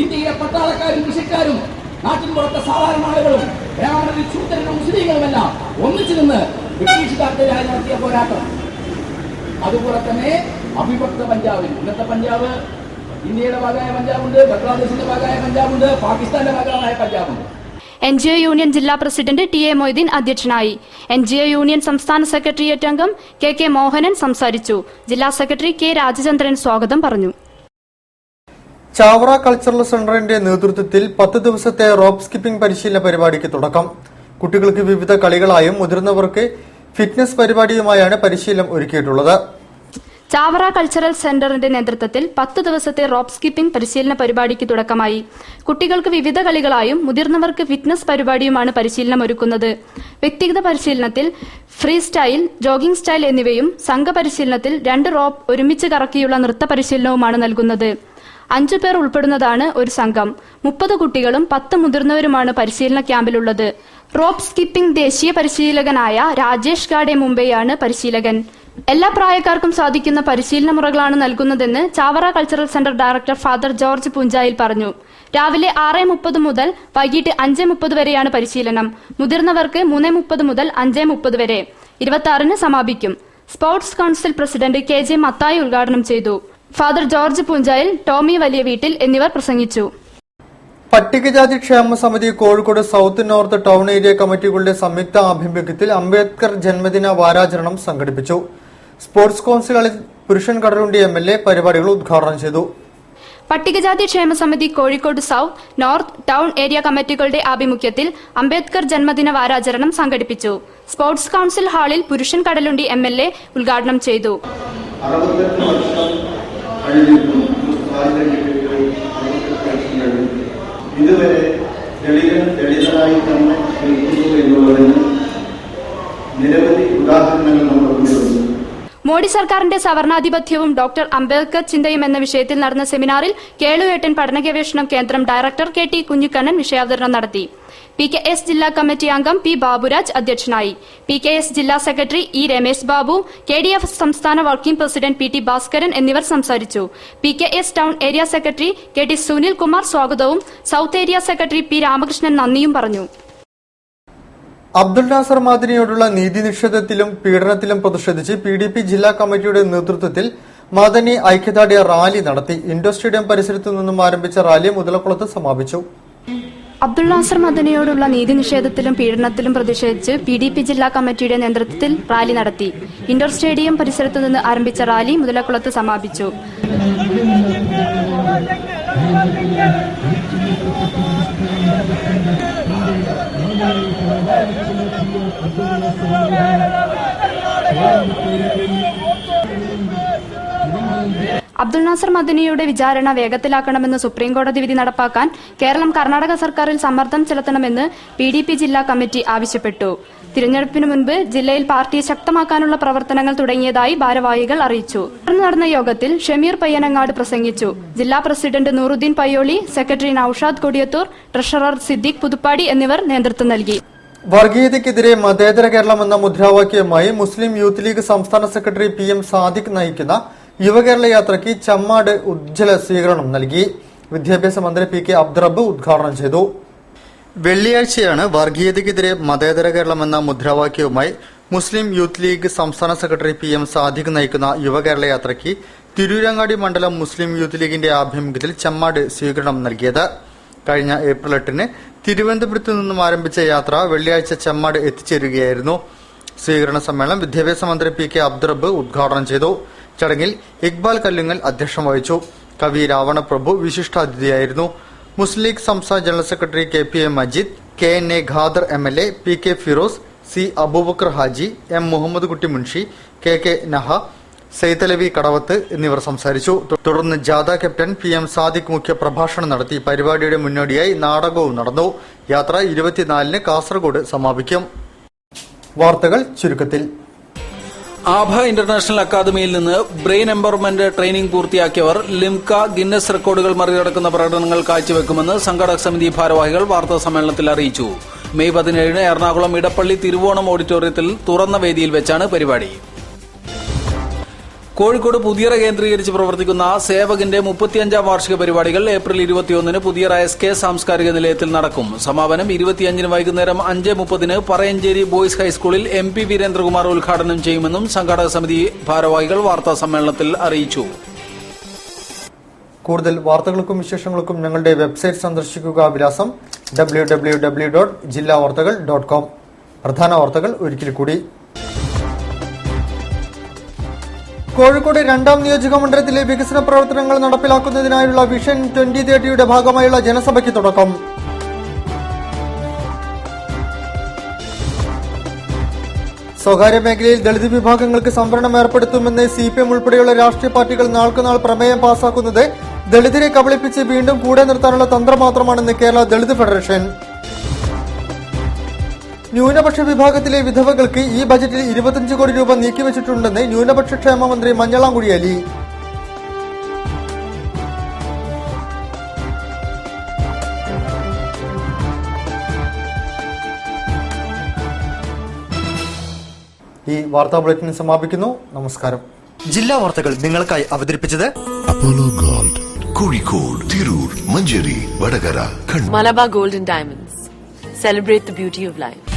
ഇന്ത്യയിലെ പട്ടാളക്കാരും കൃഷിക്കാരും നാട്ടിൻ പുറത്തെ സാധാരണ ആളുകളും ബ്രാഹ്മണരും ശൂദ്രരും മുസ്ലിങ്ങളുമെല്ലാം ഒന്നിച്ചു നിന്ന് ബ്രിട്ടീഷുകാർക്കെതിരായി നടത്തിയ പോരാട്ടം. അതുപോലെ തന്നെ അവിഭക്ത പഞ്ചാബിൽ, ഇന്നത്തെ പഞ്ചാബ് ഇന്ത്യയുടെ ഭാഗമായ പഞ്ചാബുണ്ട്, ബംഗ്ലാദേശിന്റെ ഭാഗമായ പഞ്ചാബുണ്ട്, പാകിസ്ഥാന്റെ ഭാഗമായ പഞ്ചാബുണ്ട്. NGO യൂണിയൻ ജില്ലാ പ്രസിഡന്റ് TA മൊയ്തീൻ അധ്യക്ഷനായി. NGO യൂണിയൻ സംസ്ഥാന സെക്രട്ടേറിയറ്റ് അംഗം KK മോഹനൻ സംസാരിച്ചു. ജില്ലാ സെക്രട്ടറി K. രാജചന്ദ്രൻ സ്വാഗതം പറഞ്ഞു. ചാവറ കൾച്ചറൽ സെന്ററിന്റെ നേതൃത്വത്തിൽ 10 ദിവസത്തെ റോപ്പ് സ്കിപ്പിംഗ് പരിശീലന പരിപാടിക്ക് തുടക്കം. കുട്ടികൾക്ക് വിവിധ കളികളായും മുതിർന്നവർക്ക് ഫിറ്റ്നസ് പരിപാടിയുമായാണ് പരിശീലനം ഒരുക്കിയിട്ടുള്ളത്. ചാവറ കൾച്ചറൽ സെന്ററിന്റെ നേതൃത്വത്തിൽ 10 ദിവസത്തെ റോപ്പ് സ്കിപ്പിംഗ് പരിശീലന പരിപാടിക്ക് തുടക്കമായി. കുട്ടികൾക്ക് വിവിധ കളികളായും മുതിർന്നവർക്ക് ഫിറ്റ്നസ് പരിപാടിയുമാണ് പരിശീലനം ഒരുക്കുന്നത്. വ്യക്തിഗത പരിശീലനത്തിൽ ഫ്രീ സ്റ്റൈൽ, ജോഗിംഗ് സ്റ്റൈൽ എന്നിവയും സംഘ പരിശീലനത്തിൽ 2 റോപ്പ് ഒരുമിച്ച് കറക്കിയുള്ള നൃത്ത പരിശീലനവുമാണ് നൽകുന്നത്. 5 പേർ ഉൾപ്പെടുന്നതാണ് ഒരു സംഘം. 30 കുട്ടികളും 10 മുതിർന്നവരുമാണ് പരിശീലന ക്യാമ്പിലുള്ളത്. റോപ്പ് സ്കിപ്പിംഗ് ദേശീയ പരിശീലകനായ രാജേഷ് ഗാഡെ മുംബൈയാണ് പരിശീലകൻ. എല്ലാ പ്രായക്കാർക്കും സാധിക്കുന്ന പരിശീലന മുറകളാണ് നൽകുന്നതെന്ന് Chavara cultural centre director father George Punchayil പറഞ്ഞു. രാവിലെ 6:30 മുതൽ വൈകിട്ട് 5:30 വരെയാണ് പരിശീലനം. മുതിർന്നവർക്ക് 3:30 മുതൽ 5:30 വരെ. 26-ന് സമാപിക്കും. Sports council president KJ Mathai ഉദ്ഘാടനം ചെയ്തു. ഫാദർ ജോർജ് പുഞ്ചായിൽ, ടോമി വലിയ വീട്ടിൽ എന്നിവർ പ്രസംഗിച്ചു. പട്ടികജാതി ക്ഷേമ സമിതി Kozhikode south north town area കമ്മിറ്റികളുടെ സംയുക്ത ആഭിമുഖ്യത്തിൽ അംബേദ്കർ ജന്മദിന വാരാചരണം സംഘടിപ്പിച്ചു. സ്പോർട്സ് കൌൺസിൽ പുരുഷൻ കടലുണ്ടി MLA പരിപാടികൾ ഉദ്ഘാടനം ചെയ്തു. പട്ടികജാതി ക്ഷേമ സമിതി Kozhikode south north town area കമ്മിറ്റികളുടെ ആഭിമുഖ്യത്തിൽ അംബേദ്കർ ജന്മദിന വാരാചരണം സംഘടിപ്പിച്ചു. സ്പോർട്സ് കൌൺസിൽ ഹാളിൽ പുരുഷൻ കടലുണ്ടി MLA ഉദ്ഘാടനം ചെയ്തു. 68 വർഷം ഇതുവരെ ദളിതനായി തന്നെ നിൽക്കുന്നു എന്നുള്ളതിന് നിരവധി ഉദാഹരണങ്ങൾ നമ്മുടെ മുന്നിലുണ്ട്. മോഡി സർക്കാരിന്റെ സവർണാധിപത്യവും ഡോക്ടർ അംബേദ്കർ ചിന്തയും എന്ന വിഷയത്തിൽ നടന്ന സെമിനാറിൽ കേളുവേട്ടൻ പഠന ഗവേഷണ കേന്ദ്രം ഡയറക്ടർ KT കുഞ്ഞിക്കണ്ണൻ വിഷയാവതരണം നടത്തി. PKS ജില്ലാ കമ്മിറ്റി അംഗം P ബാബുരാജ് അധ്യക്ഷനായി. PKS ജില്ലാ secretary E Ramesh Babu, KDF സംസ്ഥാന വർക്കിംഗ് പ്രസിഡന്റ് PT ഭാസ്കരൻ എന്നിവർ സംസാരിച്ചു. PKS town area secretary KT Sunil Kumar സ്വാഗതവും south area secretary P Ramakrishnan നന്ദിയും പറഞ്ഞു. അബ്ദുൽ നാസർ മാദനിയോടുള്ള നീതി നിഷേധത്തിലും പീഡനത്തിലും പ്രതിഷേധിച്ച് PDP ജില്ലാ കമ്മിറ്റിയുടെ നേതൃത്വത്തിൽ മാദനി ഐക്യദാർഢ്യ റാലി നടത്തി. ഇൻഡോർ സ്റ്റേഡിയം പരിസരത്തു നിന്നും ആരംഭിച്ച റാലി മുതലക്കുളത്ത് സമാപിച്ചു. അബ്ദുൽ നാസർ മദനിയോടുള്ള നീതി നിഷേധത്തിലും പീഡനത്തിലും പ്രതിഷേധിച്ച് PDP ജില്ലാ കമ്മിറ്റിയുടെ നേതൃത്വത്തിൽ റാലി നടത്തി. ഇൻഡോർ സ്റ്റേഡിയം പരിസരത്തു നിന്ന് ആരംഭിച്ച റാലി മുതലക്കുളത്ത് സമാപിച്ചു. അബ്ദുൽ നാസർ മദനിയുടെ വിചാരണ വേഗത്തിലാക്കണമെന്ന് സുപ്രീംകോടതി വിധി നടപ്പാക്കാൻ കേരളം കർണാടക സർക്കാരിൽ സമ്മർദ്ദം ചെലുത്തണമെന്ന് PDP ജില്ലാ കമ്മിറ്റി ആവശ്യപ്പെട്ടു. തിരഞ്ഞെടുപ്പിന് മുൻപ് ജില്ലയിൽ പാർട്ടിയെ ശക്തമാക്കാനുള്ള പ്രവർത്തനങ്ങൾ തുടങ്ങിയതായി ഭാരവാഹികൾ അറിയിച്ചു. തുടർന്ന് നടന്ന യോഗത്തിൽ ഷമീർ പയ്യനങ്ങാട് പ്രസംഗിച്ചു. ജില്ലാ president Nooruddeen Payyoli, secretary Naushad Kodiyathur, treasurer Siddique Puthuppadi എന്നിവർ നേതൃത്വം നൽകി. വർഗീയതയ്ക്കെതിരെ മതേതര കേരളം എന്ന മുദ്രാവാക്യവുമായി മുസ്ലിം യൂത്ത് ലീഗ് സംസ്ഥാന സെക്രട്ടറി PM സാദിഖ് നയിക്കുന്ന യുവകേരള യാത്രയ്ക്ക് ചമ്മാട് ഉജ്ജ്വല സ്വീകരണം നൽകി. വിദ്യാഭ്യാസ മന്ത്രി PK അബ്ദുറബ്ബ് ഉദ്ഘാടനം ചെയ്തു. വെള്ളിയാഴ്ചയാണ് വർഗീയതയ്ക്കെതിരെ മതേതര കേരളം എന്ന മുദ്രാവാക്യവുമായി മുസ്ലിം യൂത്ത് ലീഗ് സംസ്ഥാന സെക്രട്ടറി PM സാദിഖ് നയിക്കുന്ന യുവകേരള യാത്രയ്ക്ക് തിരൂരങ്ങാടി മണ്ഡലം മുസ്ലിം യൂത്ത് ലീഗിന്റെ ആഭിമുഖ്യത്തിൽ ചമ്മാട് സ്വീകരണം നൽകിയത്. കഴിഞ്ഞ ഏപ്രിൽ 8-ന് തിരുവനന്തപുരത്തു നിന്നും ആരംഭിച്ച യാത്ര വെള്ളിയാഴ്ച ചമ്മാട് എത്തിച്ചേരുകയായിരുന്നു. സ്വീകരണ സമ്മേളനം വിദ്യാഭ്യാസ മന്ത്രി PK അബ്ദുറബ്ബ് ഉദ്ഘാടനം ചെയ്തു. ചടങ്ങിൽ ഇക്ബാൽ കല്ലുങ്ങൽ അധ്യക്ഷം വഹിച്ചു. കവി രാവണപ്രഭു വിശിഷ്ടാതിഥിയായിരുന്നു. മുസ്ലിം ലീഗ് സംസ്ഥാന general secretary KPA Majeed, KNA Khader MLA, PK Firoz, C Aboobacker Haji, M Muhammad Kutty Munshi, KK നഹ, സൈതലവി കടവത്ത് എന്നിവർ സംസാരിച്ചു. തുടർന്ന് ജാഥ ക്യാപ്റ്റൻ PM സാദിഖ് മുഖ്യ പ്രഭാഷണം നടത്തി. പരിപാടിയുടെ മുന്നോടിയായി നാടകവും നടന്നു. യാത്ര 24-ന് കാസർഗോഡ് സമാപിക്കും. വാർത്തകൾ ചുരുക്കത്തിൽ. ആഭ ഇന്റർനാഷണൽ അക്കാദമിയിൽ നിന്ന് ബ്രെയിൻ എംപവർമെന്റ് ട്രെയിനിംഗ് പൂർത്തിയാക്കിയവർ ലിംക ഗിന്നസ് റെക്കോർഡുകൾ മറികടക്കുന്ന പ്രകടനങ്ങൾ കാഴ്ചവെക്കുമെന്ന് സംഘാടക സമിതി ഭാരവാഹികൾ വാർത്താ സമ്മേളനത്തിൽ അറിയിച്ചു. മെയ് 17-ന് എറണാകുളം ഇടപ്പള്ളി തിരുവോണം ഓഡിറ്റോറിയത്തിൽ തുറന്ന വേദിയിൽ വെച്ചാണ് പരിപാടി. കോഴിക്കോട് പുതിയറ കേന്ദ്രീകരിച്ച് പ്രവർത്തിക്കുന്ന സേവകിന്റെ 35-ാം വാർഷിക പരിപാടികൾ ഏപ്രിൽ 21-ന് പുതിയറ SK സാംസ്കാരിക നിലയത്തിൽ നടക്കും. സമാപനം 25-ന് വൈകുന്നേരം 5:30-ന് പറയഞ്ചേരി ബോയ്സ് ഹൈസ്കൂളിൽ MP വീരേന്ദ്രകുമാർ ഉദ്ഘാടനം ചെയ്യുമെന്നും സംഘാടക സമിതി ഭാരവാഹികൾ വാർത്താ സമ്മേളനത്തിൽ അറിയിച്ചു. കൂടുതൽ വാർത്തകൾക്കും വിശേഷങ്ങൾക്കും ഞങ്ങളുടെ വെബ്സൈറ്റ് സന്ദർശിക്കുക. വിലാസം www.jillavartagal.com. പ്രധാന വാർത്തകൾ ഒരിക്കൽ കൂടി. കോഴിക്കോട് 2ാം നിയോജക മണ്ഡലത്തിലെ വികസന പ്രവർത്തനങ്ങൾ നടപ്പിലാക്കുന്നതിനായുള്ള വിഷൻ 2030യുടെ ഭാഗമായുള്ള ജനസഭയ്ക്ക് തുടക്കം. സ്വകാര്യ മേഖലയിൽ ദളിത് വിഭാഗങ്ങൾക്ക് സംവരണം ഏർപ്പെടുത്തുമെന്ന് CPM ഉൾപ്പെടെയുള്ള രാഷ്ട്രീയ പാർട്ടികൾ നാൾക്കുനാൾ പ്രമേയം പാസാക്കുന്നത് ദളിതരെ കബളിപ്പിച്ച് വീണ്ടും കൂടെ നിർത്താനുള്ള തന്ത്രം മാത്രമാണെന്ന് കേരള ദളിത് ഫെഡറേഷൻ. ന്യൂനപക്ഷ വിഭാഗത്തിലെ വിധവകൾക്ക് ഈ ബജറ്റിൽ 25 കോടി രൂപ നീക്കിവച്ചിട്ടുണ്ടെന്ന് ന്യൂനപക്ഷ ക്ഷേമ മന്ത്രി മഞ്ഞളാംകുടി അലി. ഈ വാർത്താ ബുള്ളറ്റിൻ സമാപിക്കുന്നു. നമസ്കാരം. ജില്ലാ വാർത്തകൾ നിങ്ങൾക്കായി അവതരിപ്പിച്ചത് Apollo gold, Kozhikode, Tirur, Manjeri, Vadakara, Kannur. Malabar Gold and Diamonds. Celebrate the beauty of life.